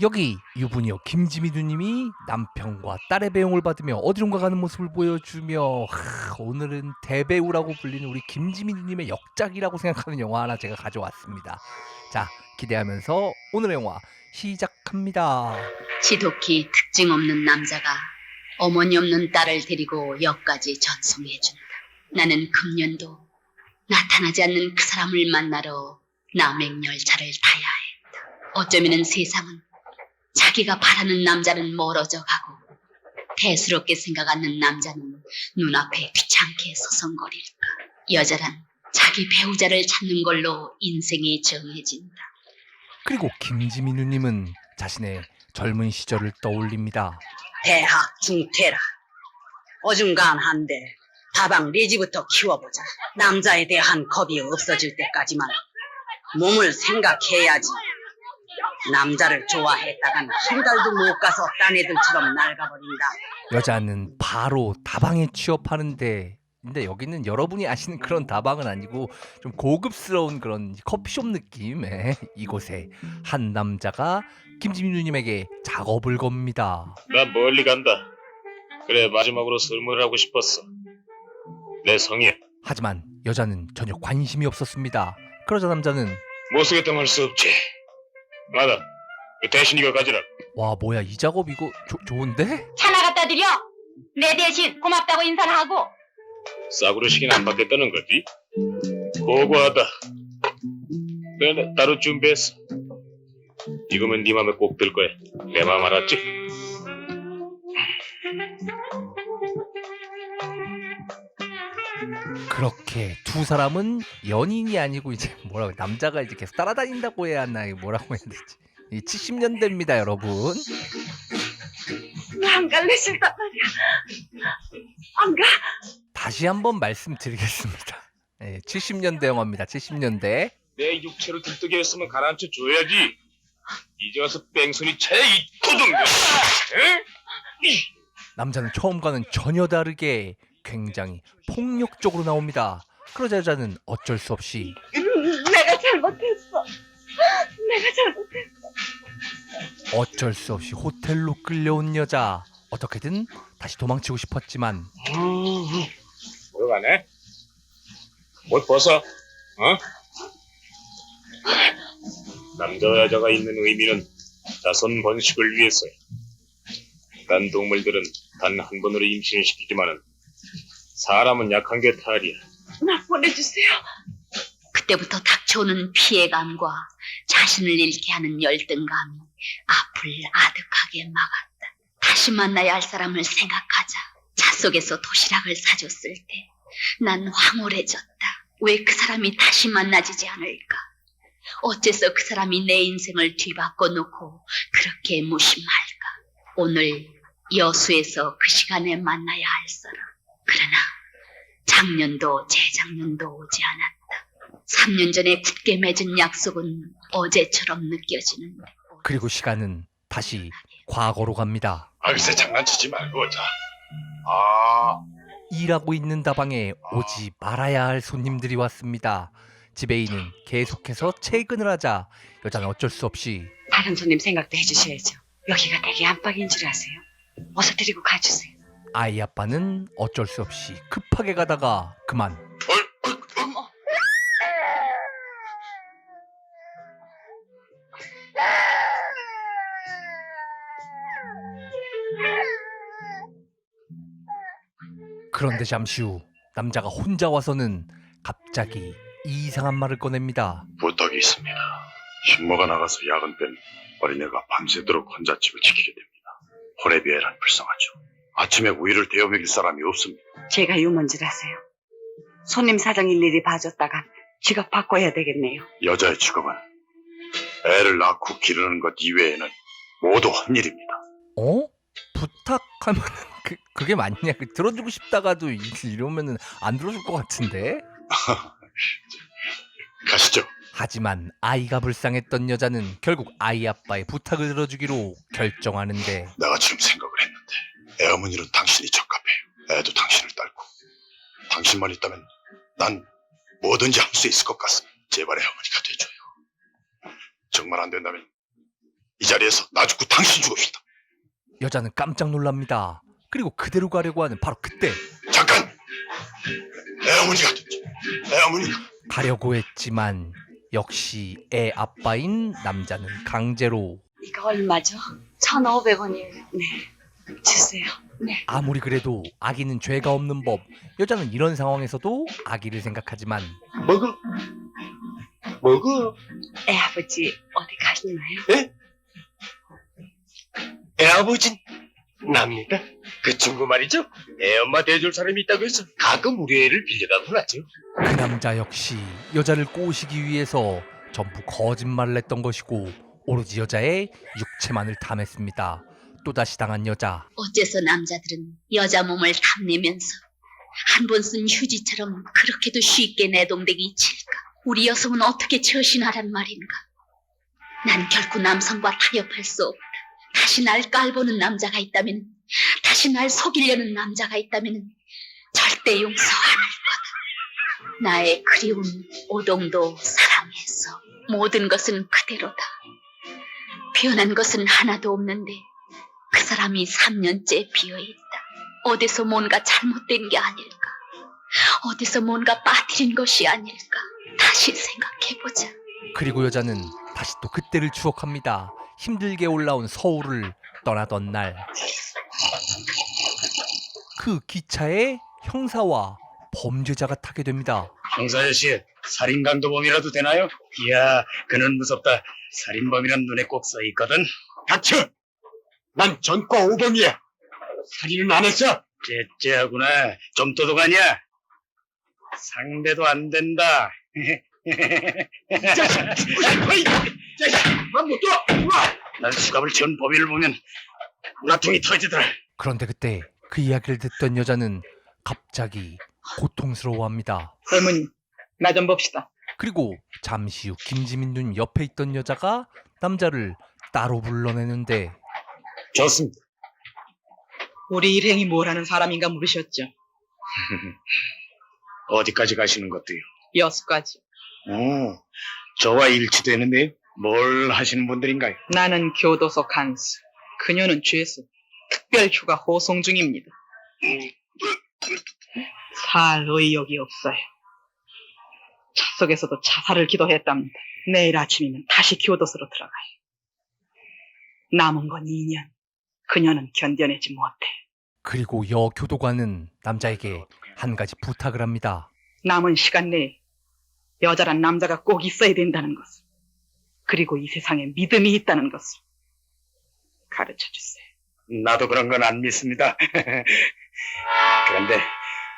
여기 유부녀 김지미 누님이 남편과 딸의 배웅을 받으며 어디론가 가는 모습을 보여주며 오늘은 대배우라고 불리는 우리 김지미 누님의 역작이라고 생각하는 영화 하나 제가 가져왔습니다. 자, 기대하면서 오늘의 영화 시작합니다. 지독히 특징 없는 남자가 어머니 없는 딸을 데리고 역까지 전송해준다. 나는 금년도 나타나지 않는 그 사람을 만나러 남행열차를 타야 했다. 어쩌면 세상은 자기가 바라는 남자는 멀어져 가고 대수롭게 생각하는 남자는 눈앞에 귀찮게 서성거릴까. 여자란 자기 배우자를 찾는 걸로 인생이 정해진다. 그리고 김지미 누님은 자신의 젊은 시절을 떠올립니다. 대학 중퇴라. 어중간한데 다방 내지부터 키워보자. 남자에 대한 겁이 없어질 때까지만 몸을 생각해야지. 남자를 좋아했다간 한 달도 못 가서 딴 애들처럼 낡아버린다. 여자는 바로 다방에 취업하는데, 근데 여기는 여러분이 아시는 그런 다방은 아니고 좀 고급스러운 그런 커피숍 느낌의 이곳에 한 남자가 김지민 누님에게 작업을 겁니다. 나 멀리 간다. 그래, 마지막으로 설문을 하고 싶었어. 내 성이야. 하지만 여자는 전혀 관심이 없었습니다. 그러자 남자는 못 쓰겠다면 할 수 없지. 맞아. 대신 이거 가지라. 와, 뭐야, 이 작업 이거 좋은데? 차나 갖다 드려. 내 대신 고맙다고 인사를 하고. 싸구려 시긴 안 받겠다는 거지? 고고하다. 그래, 따로 준비했어. 이거면 네 맘에 꼭 들 거야. 내 맘 알았지? 그렇게 두 사람은 연인이 아니고 이제 뭐라고, 남자가 이제 계속 따라다닌다고 해야 하나, 이거 뭐라고 해야 되지? 이 70년대입니다, 여러분. 안 갈래 싫단 말이야. 안 가. 다시 한번 말씀드리겠습니다. 70년대 영화입니다. 70년대. 내 육체를 들뜨게 했으면 가라앉혀 줘야지. 이제 와서 뺑소니 차야 이 도둑. 남자는 처음과는 전혀 다르게 굉장히 폭력적으로 나옵니다. 그러자 여자는 어쩔 수 없이 내가 잘못했어. 어쩔 수 없이 호텔로 끌려온 여자. 어떻게든 다시 도망치고 싶었지만 뭐가네? 옷 벗어. 어? 남자와 여자가 있는 의미는 자손 번식을 위해서야. 딴 동물들은 단 한 번으로 임신을 시키지만은 사람은 약한 게 탈이야. 나 보내주세요. 그때부터 닥쳐오는 피해감과 자신을 잃게 하는 열등감이 앞을 아득하게 막았다. 다시 만나야 할 사람을 생각하자 차 속에서 도시락을 사줬을 때 난 황홀해졌다. 왜 그 사람이 다시 만나지지 않을까? 어째서 그 사람이 내 인생을 뒤바꿔 놓고 그렇게 무심할까? 오늘 여수에서 그 시간에 만나야 할 사람. 그러나 작년도 재작년도 오지 않았다. 3년 전에 굳게 맺은 약속은 어제처럼 느껴지는데. 그리고 시간은 다시 과거로 갑니다. 글쎄 장난치지 말고 자. 일하고 있는 다방에 오지 말아야 할 손님들이 왔습니다. 지배인은 계속해서 퇴근을 하자 여자는 어쩔 수 없이 다른 손님 생각도 해주셔야죠. 여기가 되게 안방인 줄 아세요? 어서 데리고 가주세요. 아이 아빠는 어쩔 수 없이 급하게 가다가 그만. 어머. 그런데 잠시 후 남자가 혼자 와서는 갑자기 이상한 말을 꺼냅니다. 부탁이 있습니다. 신모가 나가서 야근 뺀 어린애가 밤새도록 혼자 집을 지키게 됩니다. 호레비에란 불쌍하죠. 아침에 우유를 데워 먹일 사람이 없습니다. 제가 유먼지라서요. 손님 사정 일일이 봐줬다간 직업 바꿔야 되겠네요. 여자의 직업은 애를 낳고 기르는 것 이외에는 모두 헛일입니다. 어? 부탁하면 그게 맞냐? 들어주고 싶다가도 이러면은 안 들어줄 것 같은데? 가시죠. 하지만 아이가 불쌍했던 여자는 결국 아이 아빠의 부탁을 들어주기로 결정하는데 내가 지금 생각을 했는데 애 어머니는 당신이 적합해요. 애도 당신을 딸고 당신만 있다면 난 뭐든지 할 수 있을 것 같습니다. 제발 애 어머니가 돼줘요. 정말 안 된다면 이 자리에서 나 죽고 당신 죽읍시다. 여자는 깜짝 놀랍니다. 그리고 그대로 가려고 하는 바로 그때 잠깐! 애 어머니가 됐지. 애 어머니가. 가려고 했지만 역시 애 아빠인 남자는 강제로. 이거 얼마죠? 1,500원이에요. 네. 주세요. 네. 아무리 그래도 아기는 죄가 없는 법. 여자는 이런 상황에서도 아기를 생각하지만 먹어. 먹어. 애 아버지 어디 가시나요? 애 아버진 납니다. 그 친구 말이죠. 애 엄마 대줄 사람이 있다고 해서 가끔 우리 애를 빌려다도 놨죠. 그 남자 역시 여자를 꼬시기 위해서 전부 거짓말을 했던 것이고 오로지 여자의 육체만을 탐했습니다. 또다시 당한 여자. 어째서 남자들은 여자 몸을 탐내면서 한 번 쓴 휴지처럼 그렇게도 쉽게 내동댕이 칠까? 우리 여성은 어떻게 처신하란 말인가? 난 결코 남성과 타협할 수 없다. 다시 날 깔보는 남자가 있다면, 다시 날 속이려는 남자가 있다면 절대 용서 안 할 거다. 나의 그리운 오동도 사랑해서 모든 것은 그대로다. 변한 것은 하나도 없는데 그 사람이 3년째 비어있다. 어디서 뭔가 잘못된 게 아닐까? 어디서 뭔가 빠뜨린 것이 아닐까? 다시 생각해보자. 그리고 여자는 다시 또 그때를 추억합니다. 힘들게 올라온 서울을 떠나던 날. 그 기차에 형사와 범죄자가 타게 됩니다. 형사 아저씨, 살인강도범이라도 되나요? 이야, 그는 무섭다. 살인범이란 눈에 꼭 써있거든. 닥쳐! 난 전과 5범이야. 살인은 안 했어. 째째하구나. 좀 도둑하냐? 상대도 안 된다. 이 자식! 어이! 자식! 난못 둬! 난 수갑을 채운 범인을 보면 우라통이 터지더라. 그런데 그때 그 이야기를 듣던 여자는 갑자기 고통스러워합니다. 젊은이, 나 좀 봅시다. 그리고 잠시 후 김지민 누님 옆에 있던 여자가 남자를 따로 불러내는데 좋습니다. 우리 일행이 뭘 하는 사람인가 물으셨죠? 어디까지 가시는 것도요? 여수까지. 오, 저와 일치되는데요? 뭘 하시는 분들인가요? 나는 교도소 간수, 그녀는 죄수, 특별휴가 호송 중입니다. 살 의욕이 없어요. 차 속에서도 자살을 기도했답니다. 내일 아침이면 다시 교도소로 들어가요. 남은 건 2년. 그녀는 견뎌내지 못해. 그리고 여교도관은 남자에게 한 가지 부탁을 합니다. 남은 시간 내에 여자란 남자가 꼭 있어야 된다는 것을, 그리고 이 세상에 믿음이 있다는 것을 가르쳐주세요. 나도 그런 건 안 믿습니다. 그런데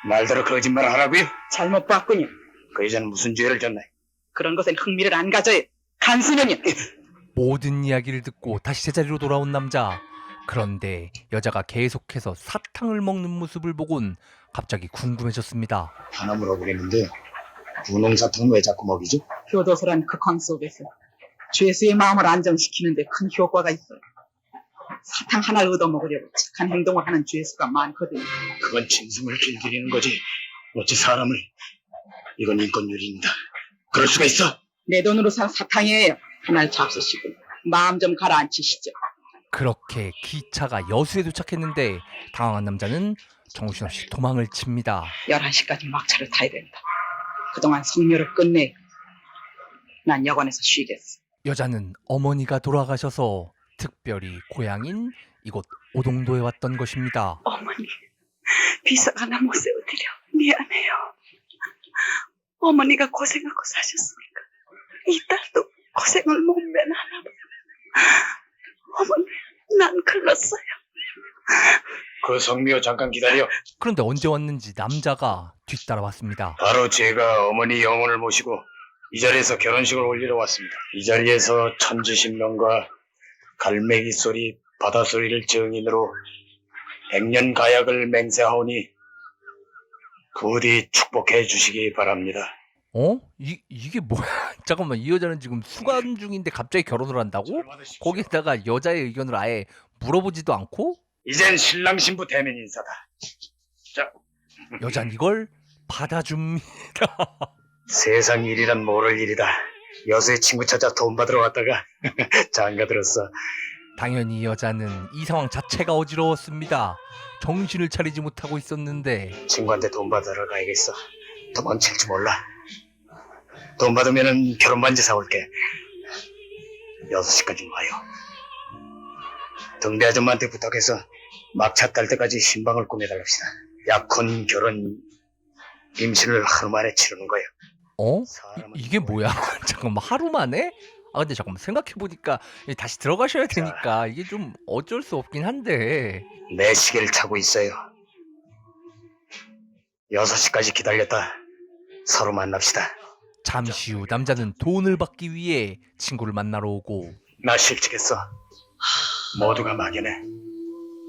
말대로 거짓말을 하라고요? 잘못 봤군요. 그 여자는 무슨 죄를 졌나요? 그런 것엔 흥미를 안 가져요. 간수는요. 모든 이야기를 듣고 다시 제자리로 돌아온 남자. 그런데 여자가 계속해서 사탕을 먹는 모습을 보곤 갑자기 궁금해졌습니다. 하나 물어보겠는데 분홍사탕 왜 자꾸 먹이죠? 교도소란 극황 속에서 죄수의 마음을 안정시키는데 큰 효과가 있어요. 사탕 하나를 얻어먹으려고 착한 행동을 하는 죄수가 많거든요. 그건 짐승을 길들이는 거지. 어찌 사람을... 이건 인권유린이다. 그럴 수가 있어? 내 돈으로 산 사탕이에요. 그날 잡수시고 마음 좀 가라앉히시죠. 그렇게 기차가 여수에 도착했는데 당황한 남자는 정신없이 도망을 칩니다. 11시까지 막차를 타야 된다. 그동안 성묘를 끝내. 난 여관에서 쉬겠어. 여자는 어머니가 돌아가셔서 특별히 고향인 이곳 오동도에 왔던 것입니다. 어머니, 비석 하나 못 세워드려. 미안해요. 어머니가 고생하고 사셨으니까 이 딸도 고생을 못 면하나 봐요. 어머니, 난 글렀어요. 그 성미호 잠깐 기다려. 그런데 언제 왔는지 남자가 뒤따라왔습니다. 바로 제가 어머니 영혼을 모시고 이 자리에서 결혼식을 올리러 왔습니다. 이 자리에서 천지신명과 갈매기 소리, 바다 소리를 증인으로 백년 가약을 맹세하오니 부디 축복해 주시기 바랍니다. 어? 이게 뭐야? 잠깐만, 이 여자는 지금 수감 중인데 갑자기 결혼을 한다고? 거기다가 여자의 의견을 아예 물어보지도 않고? 이젠 신랑 신부 대면 인사다. 자, 여잔 이걸 받아줍니다. 세상 일이란 모를 일이다. 여수에 친구 찾아 돈 받으러 왔다가 장가 들었어. 당연히 여자는 이 상황 자체가 어지러웠습니다. 정신을 차리지 못하고 있었는데 친구한테 돈 받으러 가야겠어. 도망칠 줄 몰라. 돈 받으면은 결혼 반지 사올게. 6시까지 와요. 등대 아줌마한테 부탁해서 막차 딸 때까지 신방을 꾸며달랍시다. 약혼, 결혼, 임신을 하루 만에 치르는 거예요. 어? 사람은 이게 뭐야? 잠깐만, 하루 만에? 아 근데 잠깐만 생각해보니까 다시 들어가셔야 되니까 이게 좀 어쩔 수 없긴 한데. 내 시계를 차고 있어요. 6시까지 기다렸다. 서로 만납시다. 잠시 후 남자는 돈을 받기 위해 친구를 만나러 오고 나 실직했어. 모두가 막연해.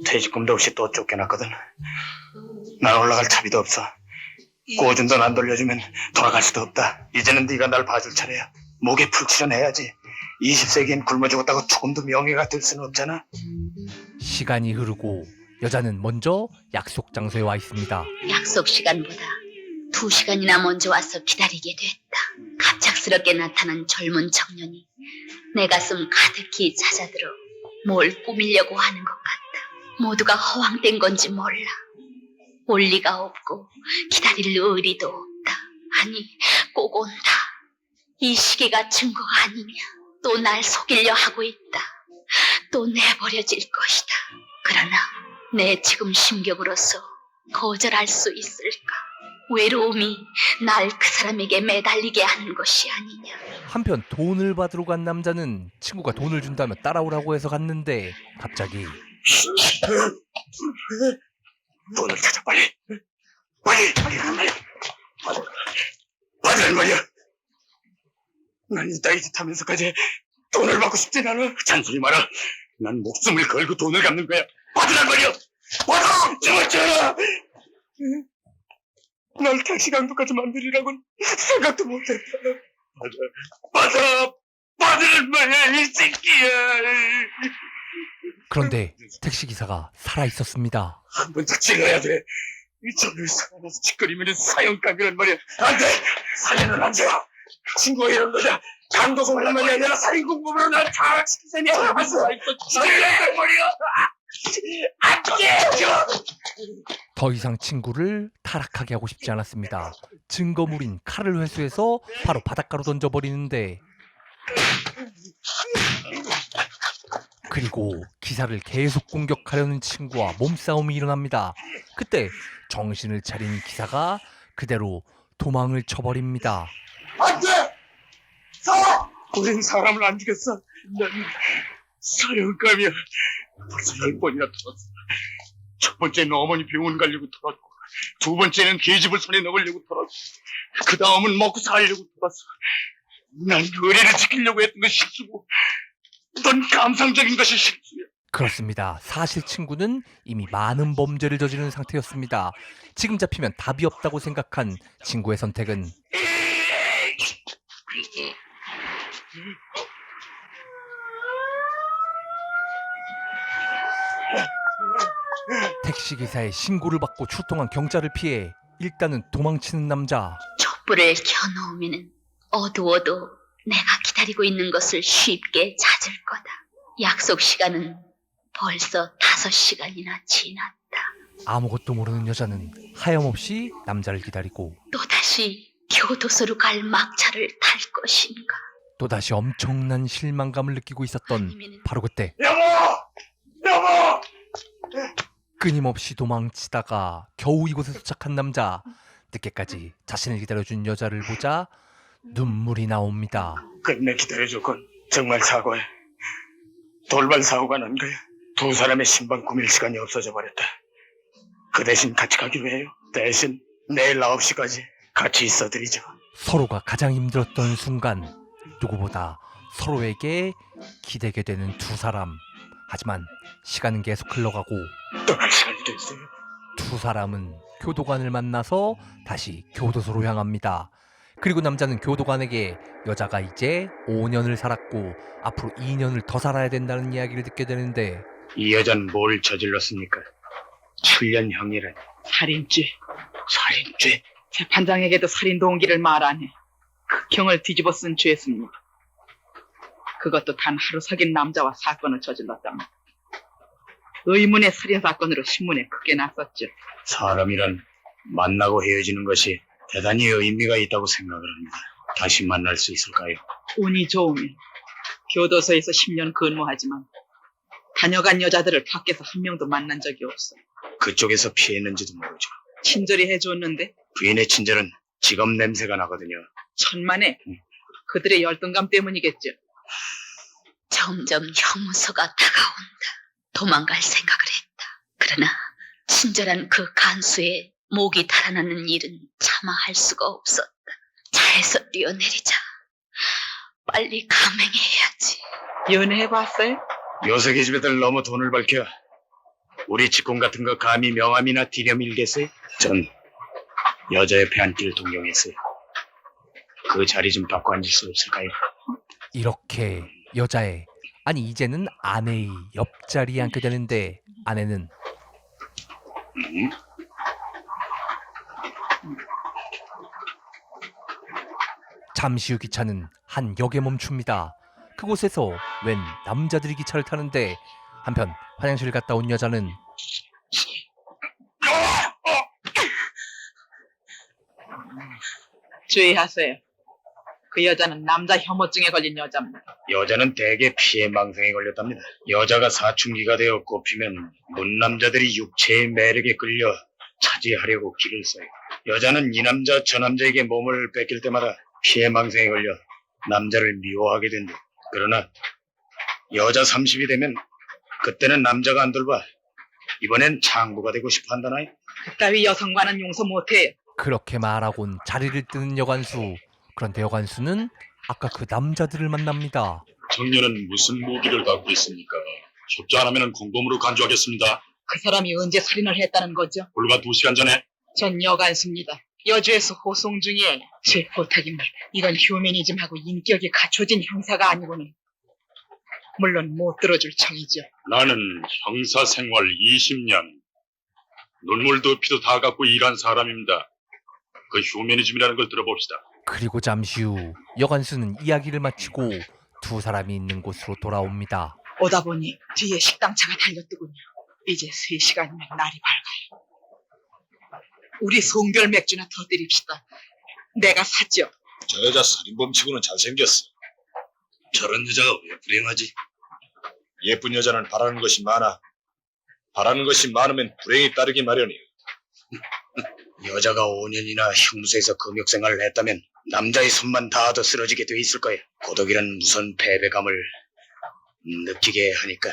퇴직금도 없이 또 쫓겨났거든. 난 올라갈 차비도 없어. 꾸어준 돈 안 돌려주면 돌아갈 수도 없다. 이제는 네가 날 봐줄 차례야. 목에 풀 출연해야지. 20세기엔 굶어 죽었다고 조금도 명예가 될 수는 없잖아. 시간이 흐르고 여자는 먼저 약속 장소에 와 있습니다. 약속 시간보다 2시간이나 먼저 와서 기다리게 됐다. 갑작스럽게 나타난 젊은 청년이 내 가슴 가득히 찾아들어 뭘 꾸미려고 하는 것 같다. 모두가 허황된 건지 몰라. 올 리가 없고 기다릴 의리도 없다. 아니, 꼭 온다. 이 시기가 증거 아니냐. 또 날 속이려 하고 있다. 또 내버려질 것이다. 그러나 내 지금 심경으로서 거절할 수 있을까? 외로움이 날 그 사람에게 매달리게 하는 것이 아니냐. 한편 돈을 받으러 간 남자는 친구가 돈을 준다며 따라오라고 해서 갔는데 갑자기 돈을 찾아 빨리. 빨리 받으란 말이야. 난 이따위 짓 하면서까지 돈을 받고 싶진 않아. 잔소리 마라. 난 목숨을 걸고 돈을 갚는 거야. 받으란 말이야. 받아! 저쩌라! 날 택시 강도까지 만들이라고는 생각도 못했다. 받으란 말이야, 이 새끼야. 그런데 택시기사가 살아있었습니다. 한 번 더 찍어야 돼. 이 저를 살아나서 짓거리면 사형감이란 말이야. 안 돼! 살려는 안 돼! 친구가 이런 거냐? 강도공범만이 아니라 살인공범으로 날 타락시키자니 할 수가 있어. 죽이란 말이야! 안 돼! 더 이상 친구를 타락하게 하고 싶지 않았습니다. 증거물인 칼을 회수해서 바로 바닷가로 던져버리는데 그리고 기사를 계속 공격하려는 친구와 몸싸움이 일어납니다. 그때 정신을 차린 기사가 그대로 도망을 쳐버립니다. 안 돼! 우린 사람을 안 죽였어. 난 사형감이야. 벌써 10번이나 털었어. 첫 번째는 어머니 병원 가려고 털었고, 두 번째는 계집을 손에 넣으려고 털었고, 그 다음은 먹고 살려고 털었어. 난 의리를 지키려고 했던 것이 실수고, 넌 감상적인 것이 실수야. 그렇습니다. 사실 친구는 이미 많은 범죄를 저지른 상태였습니다. 지금 잡히면 답이 없다고 생각한 친구의 선택은 택시기사의 신고를 받고 출동한 경찰을 피해 일단은 도망치는 남자. 촛불을 켜놓으면 어두워도 내가 기다리고 있는 것을 쉽게 찾을 거다. 약속 시간은 벌써 5시간이나 지났다. 아무것도 모르는 여자는 하염없이 남자를 기다리고 또다시 교도소로 갈 막차를 탈 것인가? 또다시 엄청난 실망감을 느끼고 있었던 바로 그때 여보! 끊임없이 도망치다가 겨우 이곳에 도착한 남자. 늦게까지 자신을 기다려준 여자를 보자 눈물이 나옵니다. 끝내 기다려줬건 정말 사과해. 돌발 사고가 난 거야. 두 사람의 신방 꾸밀 시간이 없어져 버렸다. 그 대신 같이 가기로 해요. 대신 내일 9시까지 같이 있어드리죠. 서로가 가장 힘들었던 순간, 누구보다 서로에게 기대게 되는 두 사람. 하지만 시간은 계속 흘러가고 떠날 시간이 됐어요. 두 사람은 교도관을 만나서 다시 교도소로 향합니다. 그리고 남자는 교도관에게 여자가 이제 5년을 살았고 앞으로 2년을 더 살아야 된다는 이야기를 듣게 되는데 이 여자는 뭘 저질렀습니까? 7년형이란 살인죄. 살인죄. 재판장에게도 살인 동기를 말 안 해. 극형을 뒤집어 쓴 죄수입니다. 그것도 단 하루 사귄 남자와 사건을 저질렀답니다. 의문의 살인사건으로 신문에 크게 났었죠. 사람이란 만나고 헤어지는 것이 대단히 의미가 있다고 생각을 합니다. 다시 만날 수 있을까요? 운이 좋으면 교도소에서 10년 근무하지만 다녀간 여자들을 밖에서 한 명도 만난 적이 없어요. 그쪽에서 피했는지도 모르죠. 친절히 해줬는데 부인의 친절은 직업 냄새가 나거든요. 천만에 그들의 열등감 때문이겠죠. 점점 형무소가 다가온다. 도망갈 생각을 했다. 그러나 친절한 그 간수의 목이 달아나는 일은 차마 할 수가 없었다. 차에서 뛰어내리자. 빨리 감행해야지. 연애해봤어요? 요새 계집애들 너무 돈을 밝혀 우리 직공 같은 거 감히 명함이나 디려밀겠어요? 전 여자 옆에 앉기를 동경했어요. 그 자리 좀 바꿔 앉을 수 없을까요? 이렇게 여자의, 아니 이제는 아내의 옆자리에 앉게 되는데 아내는 잠시 후 기차는 한 역에 멈춥니다. 그곳에서 웬 남자들이 기차를 타는데 한편 화장실 갔다 온 여자는 주의하세요. 그 여자는 남자 혐오증에 걸린 여자입니다. 여자는 대개 피해망상에 걸렸답니다. 여자가 사춘기가 되어 꼽히면 문남자들이 육체의 매력에 끌려 차지하려고 길을 써요. 여자는 이 남자 저 남자에게 몸을 뺏길 때마다 피해망상에 걸려 남자를 미워하게 된다. 그러나 여자 30이 되면 그때는 남자가 안 돌봐 이번엔 창부가 되고 싶어 한다나요? 그따위 여성과는 용서 못해요. 그렇게 말하곤 자리를 뜨는 여관수. 그런데 여관수는 아까 그 남자들을 만납니다. 청년은 무슨 무기를 갖고 있습니까? 협조 안 하면 공범으로 간주하겠습니다. 그 사람이 언제 살인을 했다는 거죠? 불과 2시간 전에. 전 여간수입니다. 여주에서 호송 중에 제 부탁입니다. 이건 휴머니즘하고 인격이 갖춰진 형사가 아니고는 물론 못 들어줄 청이죠. 나는 형사 생활 20년. 눈물도 피도 다 갖고 일한 사람입니다. 그 휴머니즘이라는 걸 들어봅시다. 그리고 잠시 후 여관수는 이야기를 마치고 두 사람이 있는 곳으로 돌아옵니다. 오다 보니 뒤에 식당차가 달렸더군요. 이제 3시간이면 날이 밝아요. 우리 송별 맥주나 터뜨립시다. 내가 샀죠. 저 여자 살인범치고는 잘생겼어. 저런 여자가 왜 불행하지? 예쁜 여자는 바라는 것이 많아. 바라는 것이 많으면 불행이 따르기 마련이야. 여자가 5년이나 형무소에서 검역 생활을 했다면 남자의 손만 닿아도 쓰러지게 돼 있을 거예요. 고독이란 무서운 패배감을 느끼게 하니까.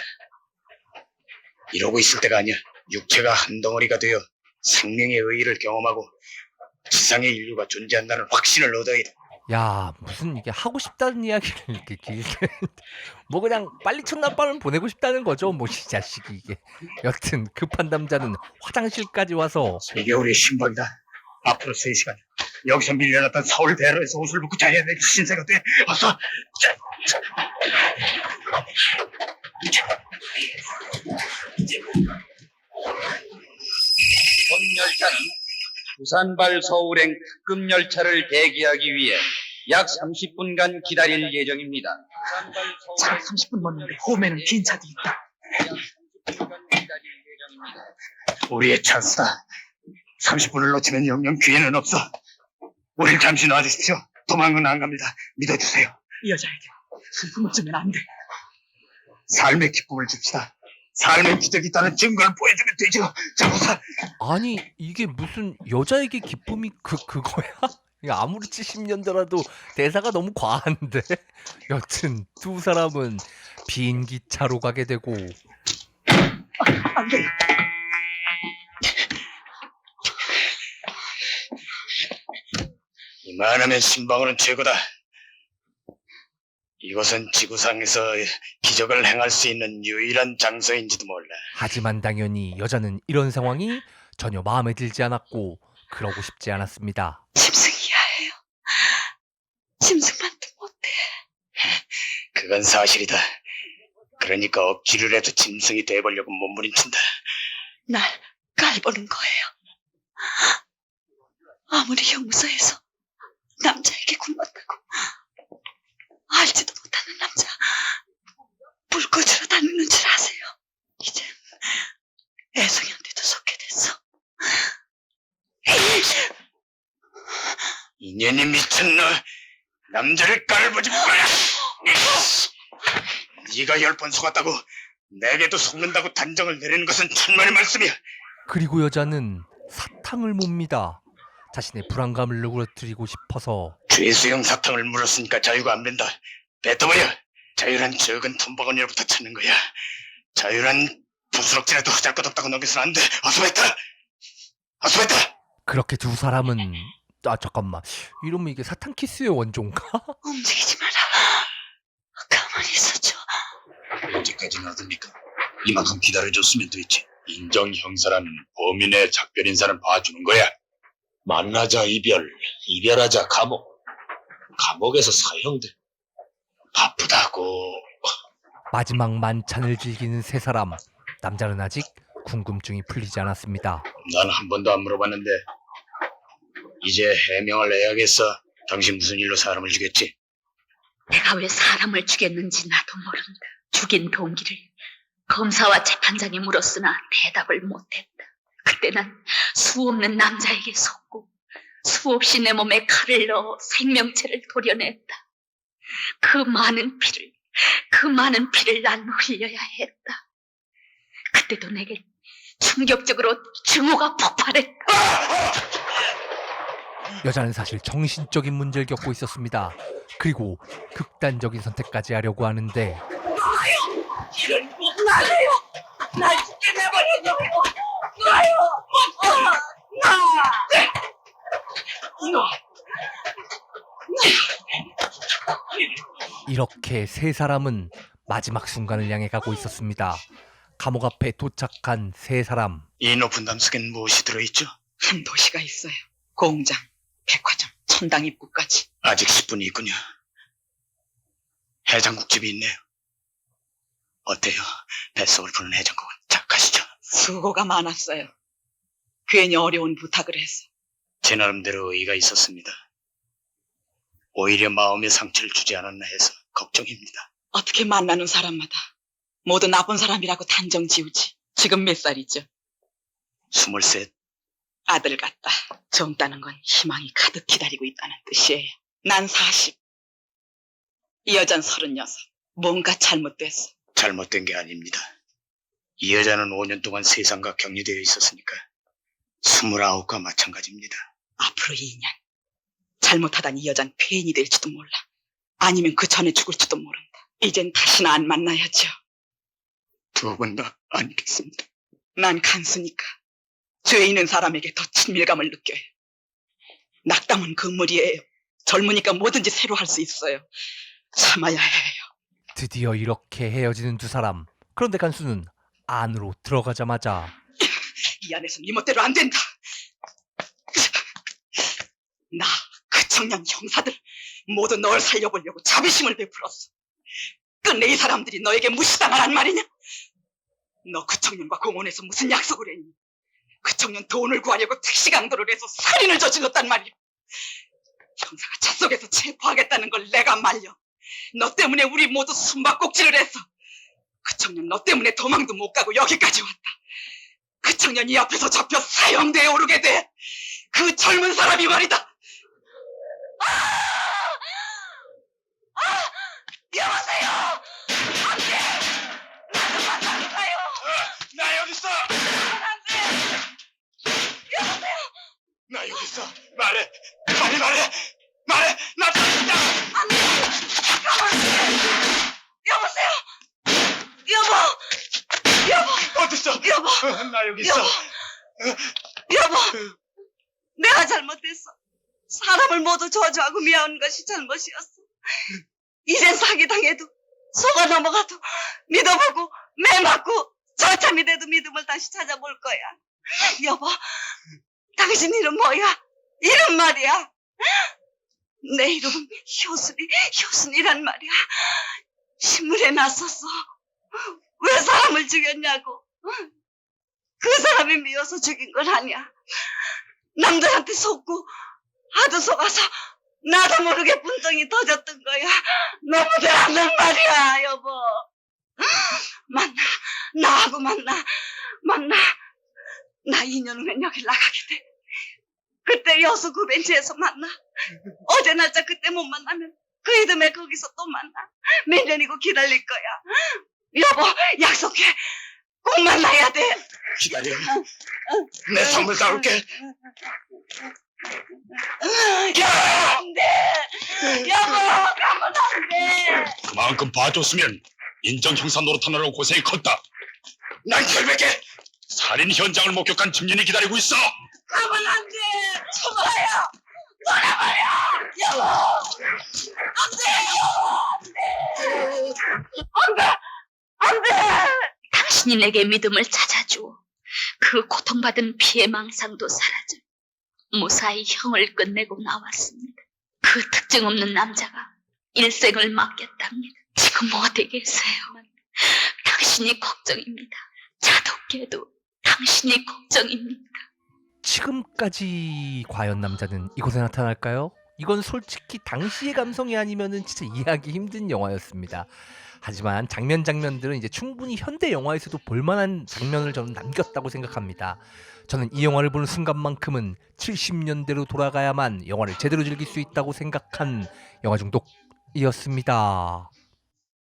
이러고 있을 때가 아니야. 육체가 한 덩어리가 되어 생명의 의의를 경험하고 지상의 인류가 존재한다는 확신을 얻어야 돼. 야, 무슨 이게 하고 싶다는 이야기를 이렇게 길게 뭐 그냥 빨리 첫날밤을 보내고 싶다는 거죠. 뭐 이 자식이 이게. 여튼 급한 남자는 화장실까지 와서 이게 우리의 신박이다. 앞으로 3시간 여기서 밀려났던 서울 대로에서 옷을 벗고 자야 될 신세가 돼. 어서. 본 열차는 부산발 서울행 특급 열차를 대기하기 위해 약 30분간 기다릴 예정입니다. 차 30분 멈는데 홈에는 긴 차도 있다. 우리의 찬스다. 30분을 놓치면 영영 기회는 없어. 우릴 잠시 놔주십시오. 도망은 안 갑니다. 믿어주세요. 이 여자에게 슬픔을 주면 안 돼. 삶의 기쁨을 줍시다. 삶의 기적이 있다는 증거를 보여주면 되죠. 자고사. 아니 이게 무슨 여자에게 기쁨이 그거야? 이게 아무리 70년대라도 대사가 너무 과한데. 여튼 두 사람은 비행기차로 가게 되고 안 돼. 이만하면 신방울은 최고다. 이곳은 지구상에서 기적을 행할 수 있는 유일한 장소인지도 몰라. 하지만 당연히 여자는 이런 상황이 전혀 마음에 들지 않았고 그러고 싶지 않았습니다. 짐승이야 해요. 짐승만도 못해. 그건 사실이다. 그러니까 억지를 해도 짐승이 돼보려고 몸부림친다. 날 깔보는 거예요. 아무리 형무소에서 남자에게 굶었다고 알지도 못하는 남자 불 꺼지러 다니는 줄 아세요? 이제 애송이한테도 속게 됐어. 인연이 미쳤나? 남자를 깔보지 마라! 네가 10번 속았다고 내게도 속는다고 단정을 내리는 것은 천만의 말씀이야. 그리고 여자는 사탕을 몹니다. 자신의 불안감을 누그러뜨리고 싶어서 죄수형 사탕을 물었으니까 자유가 안 된다. 뱉어버려. 자유란 적은 돈바구니로부터 찾는 거야. 자유란 부스럭지라도 할 것 없다고 넘겨서는 안 돼. 어서 뱉어. 어서 뱉어. 그렇게 두 사람은 잠깐만, 이러면 이게 사탕 키스의 원조인가? 움직이지 마라. 가만히 있어줘. 언제까지나 하듭니까? 이만큼 기다려줬으면 됐지. 인정 형사란 범인의 작별 인사는 봐주는 거야. 만나자 이별, 이별하자 감옥. 감옥에서 사형돼. 바쁘다고. 마지막 만찬을 즐기는 세 사람. 남자는 아직 궁금증이 풀리지 않았습니다. 난 한 번도 안 물어봤는데 이제 해명을 해야겠어. 당신 무슨 일로 사람을 죽였지? 내가 왜 사람을 죽였는지 나도 모른다. 죽인 동기를 검사와 재판장에 물었으나 대답을 못했다. 그때 난 수없는 남자에게 속고 수없이 내 몸에 칼을 넣어 생명체를 도려냈다. 그 많은 피를 난 흘려야 했다. 그때도 내게 충격적으로 증오가 폭발했다. 여자는 사실 정신적인 문제를 겪고 있었습니다. 그리고 극단적인 선택까지 하려고 하는데 날 죽게 내버려둬요. 놔요. 이렇게 세 사람은 마지막 순간을 향해 가고 있었습니다. 감옥 앞에 도착한 세 사람. 이 높은 담 속엔 무엇이 들어있죠? 한 도시가 있어요. 공장, 백화점, 천당 입구까지. 아직 10분이 있군요. 해장국집이 있네요. 어때요? 뱃속을 푸는 해장국은. 자, 가시죠. 수고가 많았어요. 괜히 어려운 부탁을 해서. 제 나름대로 의의가 있었습니다. 오히려 마음의 상처를 주지 않았나 해서 걱정입니다. 어떻게 만나는 사람마다 모두 나쁜 사람이라고 단정 지우지. 지금 몇 살이죠? 23. 아들 같다. 젊다는 건 희망이 가득 기다리고 있다는 뜻이에요. 난 40. 이 여잔 36. 뭔가 잘못됐어. 잘못된 게 아닙니다. 이 여자는 5년 동안 세상과 격리되어 있었으니까 29과 마찬가지입니다. 앞으로 2년. 잘못하다 이 여잔 폐인이 될지도 몰라. 아니면 그 전에 죽을지도 모른다. 이젠 다시는 안 만나야죠. 두 분 다 아니겠습니다. 난 간수니까 죄 있는 사람에게 더 친밀감을 느껴요. 낙담은 금물이에요. 젊으니까 뭐든지 새로 할 수 있어요. 참아야 해요. 드디어 이렇게 헤어지는 두 사람. 그런데 간수는 안으로 들어가자마자 이 안에서 네 멋대로 안 된다. 나, 그 청년 형사들 모두 널 살려보려고 자비심을 베풀었어. 끝내 이 사람들이 너에게 무시당하란 말이냐? 너 그 청년과 공원에서 무슨 약속을 했니? 그 청년 돈을 구하려고 택시 강도를 해서 살인을 저질렀단 말이야. 형사가 차 속에서 체포하겠다는 걸 내가 말려. 너 때문에 우리 모두 숨바꼭질을 했어. 그 청년 너 때문에 도망도 못 가고 여기까지 왔다. 그 청년이 앞에서 잡혀 사형대에 오르게 돼. 그 젊은 사람이 말이다. 여보세요. 안돼. 나좀 만나러 가요. 나 여기 있어. 안돼. 여보세요. 나 여기 있어. 말해. 빨리 말해. 말해. 나 잡힌다. 안돼. 가만히. 여보세요. 여보. 어딨어? 여보. 나 여기 있어. 여보. 내가 잘못했어. 사람을 모두 저주하고 미워하는 것이 잘못이었어. 이젠 사기당해도 속아 넘어가도 믿어보고 매맞고 저참이 돼도 믿음을 다시 찾아볼 거야. 여보, 당신 이름 뭐야? 이름 말이야. 내 이름은 효순이란 말이야. 신문에 났었어. 왜 사람을 죽였냐고. 그 사람이 미워서 죽인 건 아니야. 남들한테 속고 하도 속아서 나도 모르게 분통이 터졌던 거야. 너무 잘한단 말이야, 여보. 나하고 만나. 나 2년 후면 여길 나가게 돼. 그때 여수 그 벤치에서 만나. 어제 날짜 그때 못 만나면 그 이듬해 거기서 또 만나. 몇 년이고 기다릴 거야. 여보, 약속해. 꼭 만나야 돼. 기다려. 내 선물 사올게. 안 돼. 여보, 가면 안 돼. 그만큼 봐줬으면 인정 형사 노릇하느라고 고생이 컸다. 난 결백해. 살인 현장을 목격한 증인이 기다리고 있어. 가면 안 돼. 쳐봐요. 돌아봐요. 여보. 안 돼. 당신이 내게 믿음을 찾아주어 그 고통받은 피해 망상도 사라져 무사히 형을 끝내고 나왔습니다. 그 특징 없는 남자가 일생을 맡겼답니다. 지금 어디 계세요? 당신이 걱정입니다. 자독게도 당신이 걱정입니다. 지금까지 과연 남자는 이곳에 나타날까요? 이건 솔직히 당시의 감성이 아니면은 진짜 이해하기 힘든 영화였습니다. 하지만 장면들은 이제 충분히 현대 영화에서도 볼만한 장면을 저는 남겼다고 생각합니다. 저는 이 영화를 보는 순간만큼은 70년대로 돌아가야만 영화를 제대로 즐길 수 있다고 생각한 영화 중독이었습니다.